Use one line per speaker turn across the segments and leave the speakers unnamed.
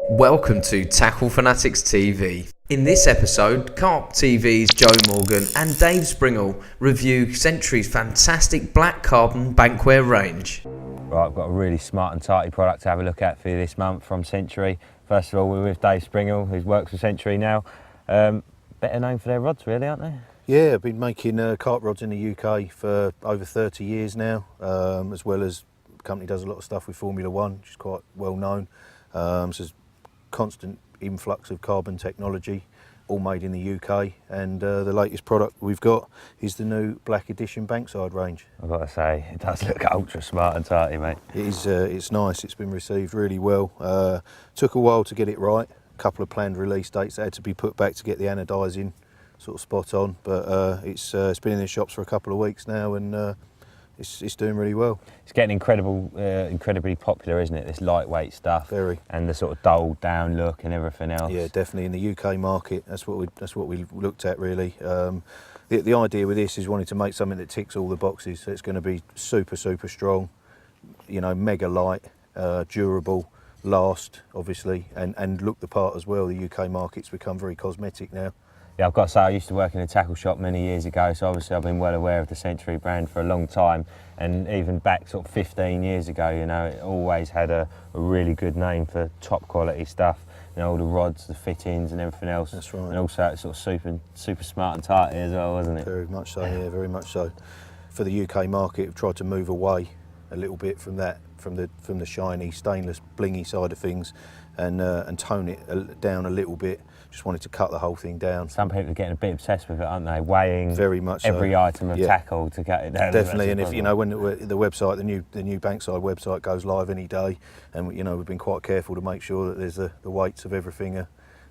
Welcome to Tackle Fanatics TV. In this episode, Carp TV's Joe Morgan and Dave Springall review Century's fantastic black carbon bankware range.
Right, I've got a really smart and tidy product to have a look at for you this month from Century. First of all, we're with Dave Springall, who works for Century now. Better known for their rods, really, aren't they?
Yeah, I've been making carp rods in the UK for over 30 years now, as well as the company does a lot of stuff with Formula One, which is quite well known. So there's constant influx of carbon technology, all made in the UK, and the latest product we've got is the new Black Edition Bankside range.
I've got to say, it does look ultra smart and tidy, mate.
It is, it's nice, it's been received really well. Took a while to get it right, a couple of planned release dates that had to be put back to get the anodising sort of spot on, but it's been in the shops for a couple of weeks now, and it's doing really well.
It's getting incredibly popular, isn't it? This lightweight stuff,
Very,
and the sort of dulled down look and everything else.
Yeah, definitely in the UK market. That's what we looked at really. The idea with this is wanting to make something that ticks all the boxes. So it's going to be super strong, you know, mega light, durable, last obviously, and look the part as well. The UK market's become very cosmetic now.
Yeah, I've got to say, I used to work in a tackle shop many years ago, so obviously I've been well aware of the Century brand for a long time, and even back sort of 15 years ago, you know, it always had a really good name for top quality stuff, you know, all the rods, the fittings and everything else.
That's right.
And also it's sort of super smart and tighty as well, wasn't it?
Very much so, yeah, very much so. For the UK market, we've tried to move away a little bit from that, from the shiny, stainless, blingy side of things, and tone it down a little bit. Just wanted to cut the whole thing down.
Some people are getting a bit obsessed with it, aren't they? Weighing
very much
every
so.
item of tackle to get it down.
Definitely, and if you know when the website, the new Bankside website goes live any day, and you know we've been quite careful to make sure that there's the weights of everything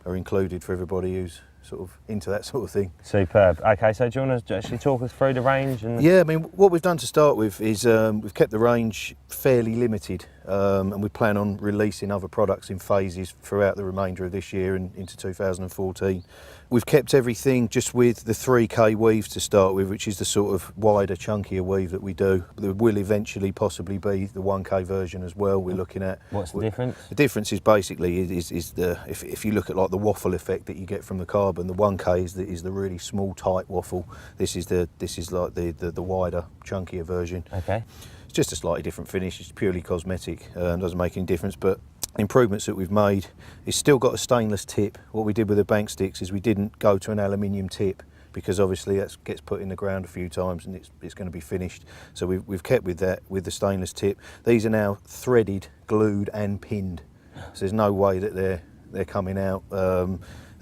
are included for everybody who's sort of into that sort of thing.
Superb. Okay, so do you want to actually talk us through the range?
Yeah, I mean, what we've done to start with is we've kept the range fairly limited, and we plan on releasing other products in phases throughout the remainder of this year and into 2014. We've kept everything just with the 3K weave to start with, which is the sort of wider, chunkier weave that we do. There will eventually possibly be the 1K version as well we're looking at.
What's the difference? The
difference is basically if you look at like the waffle effect that you get from the carbon, the 1K is the really small, tight waffle. This is like the wider, chunkier version.
Okay.
It's just a slightly different finish. It's purely cosmetic. Doesn't make any difference, but improvements that we've made, it's still got a stainless tip. What we did with the bank sticks is we didn't go to an aluminium tip, because obviously that gets put in the ground a few times and it's going to be finished. So we've kept with that, with the stainless tip. These are now threaded, glued and pinned, so there's no way that they're coming out.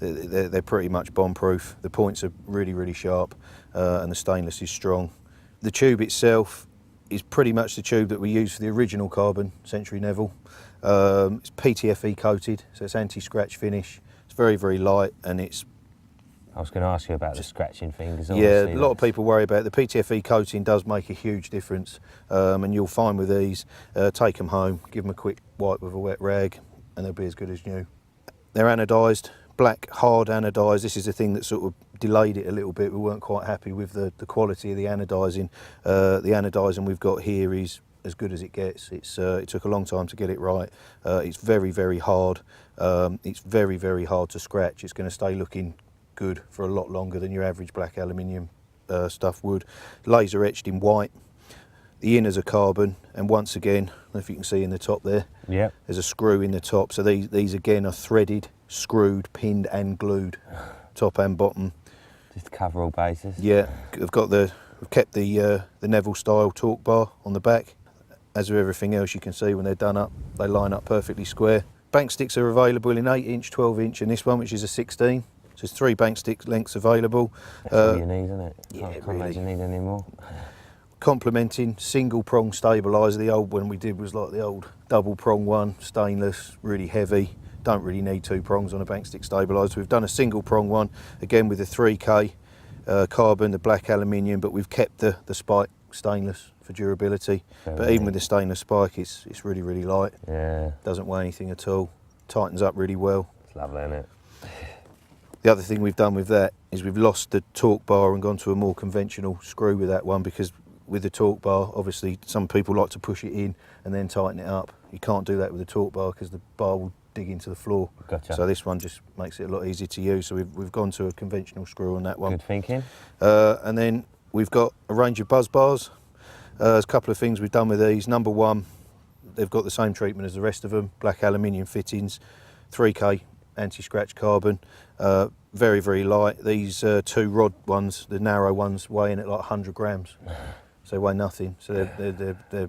They're pretty much bomb proof. The points are really sharp, and the stainless is strong. The tube itself is pretty much the tube that we used for the original carbon Century Neville. It's PTFE coated, so it's anti-scratch finish. It's very light, and it's...
I was going to ask you about the scratching thing.
Yeah, a lot of people worry about it. The PTFE coating does make a huge difference, and you'll find with these, take them home, give them a quick wipe with a wet rag, and they'll be as good as new. They're anodised, black, hard anodised. This is the thing that sort of delayed it a little bit. We weren't quite happy with the quality of the anodising. The anodising we've got here is as good as it gets. It took a long time to get it right. It's very hard. It's very hard to scratch. It's going to stay looking good for a lot longer than your average black aluminium stuff would. Laser etched in white. The inners are carbon, and once again, I don't know if you can see in the top there, there's a screw in the top. So these again are threaded, screwed, pinned and glued, top and bottom.
Just to cover all bases.
Yeah, we've kept the Neville style torque bar on the back. As with everything else, you can see when they're done up, they line up perfectly square. Bank sticks are available in 8-inch, 12-inch, and this one, which is a 16. So there's 3 bank stick lengths available.
That's all you need, isn't it?
Yeah,
Can't imagine you need any more.
Complementing single prong stabiliser. The old one we did was like the old double prong one, stainless, really heavy. Don't really need 2 prongs on a bank stick stabiliser. We've done a single prong one, again with the 3K carbon, the black aluminium, but we've kept the spike stainless for durability. But even with the stainless spike, it's really light.
Yeah.
Doesn't weigh anything at all. Tightens up really well.
It's lovely, isn't it?
The other thing we've done with that is we've lost the torque bar and gone to a more conventional screw with that one, because with the torque bar, obviously some people like to push it in and then tighten it up. You can't do that with the torque bar because the bar will dig into the floor.
Gotcha.
So this one just makes it a lot easier to use. So we've gone to a conventional screw on that one.
Good thinking.
And then we've got a range of buzz bars. There's a couple of things we've done with these. Number one, they've got the same treatment as the rest of them, black aluminium fittings, 3K anti-scratch carbon, very, very light. These two rod ones, the narrow ones, weigh in at like 100 grams. So they weigh nothing. So they're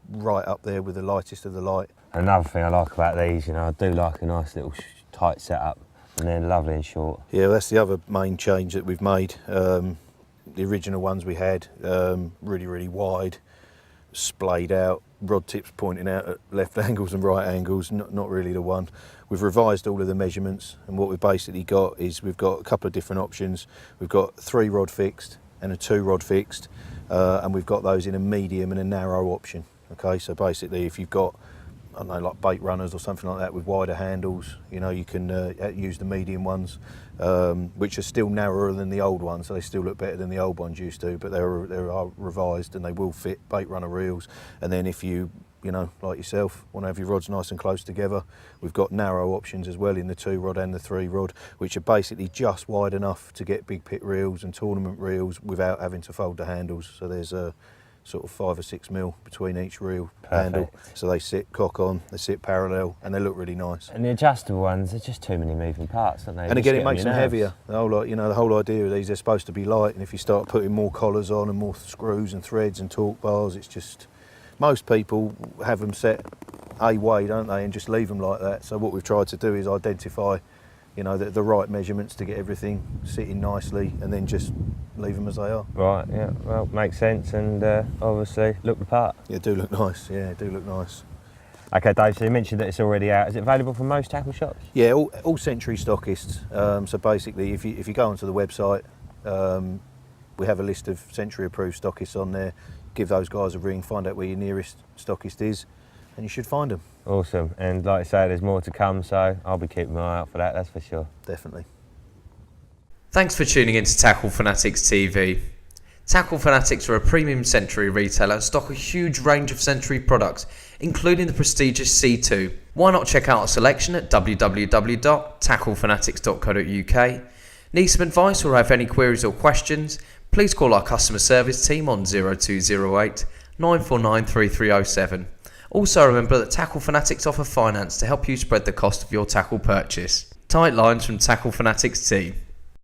right up there with the lightest of the light.
Another thing I like about these, I do like a nice little tight setup, and they're lovely and short.
Yeah, that's the other main change that we've made. The original ones we had, really, really wide, splayed out, rod tips pointing out at left angles and right angles, not really the one. We've revised all of the measurements, and what we've basically got is we've got a couple of different options. We've got 3 rod fixed and a 2 rod fixed, and we've got those in a medium and a narrow option. Okay, so basically if you've got, I don't know, like bait runners or something like that with wider handles, you can use the medium ones, which are still narrower than the old ones, so they still look better than the old ones used to, but they are revised and they will fit bait runner reels. And then if you, like yourself, want to have your rods nice and close together, we've got narrow options as well in the 2 rod and the 3 rod, which are basically just wide enough to get big pit reels and tournament reels without having to fold the handles. So there's a sort of 5 or 6 mil between each reel handle, so they sit cock on, they sit parallel, and they look really nice.
And the adjustable ones, there's just too many moving parts, aren't they?
And again, it makes them heavier. The whole idea of these, they're supposed to be light, and if you start putting more collars on and more screws and threads and torque bars, it's just, most people have them set a way, don't they, and just leave them like that. So what we've tried to do is identify the right measurements to get everything sitting nicely, and then just leave them as they are.
Right, yeah, well, makes sense, and obviously look the part.
Yeah, do look nice. Yeah, do look nice.
Okay, Dave, so you mentioned that it's already out. Is it available from most tackle shops?
Yeah, all Century stockists. So basically, if you go onto the website, we have a list of Century approved stockists on there. Give those guys a ring, find out where your nearest stockist is, and you should find them.
Awesome, and like I say, there's more to come, so I'll be keeping my eye out for that, that's for sure.
Definitely.
Thanks for tuning in to Tackle Fanatics TV. Tackle Fanatics are a premium Century retailer and stock a huge range of Century products, including the prestigious C2. Why not check out our selection at www.tacklefanatics.co.uk. Need some advice or have any queries or questions? Please call our customer service team on 0208 949 3307. Also remember that Tackle Fanatics offer finance to help you spread the cost of your tackle purchase. Tight lines from Tackle Fanatics team.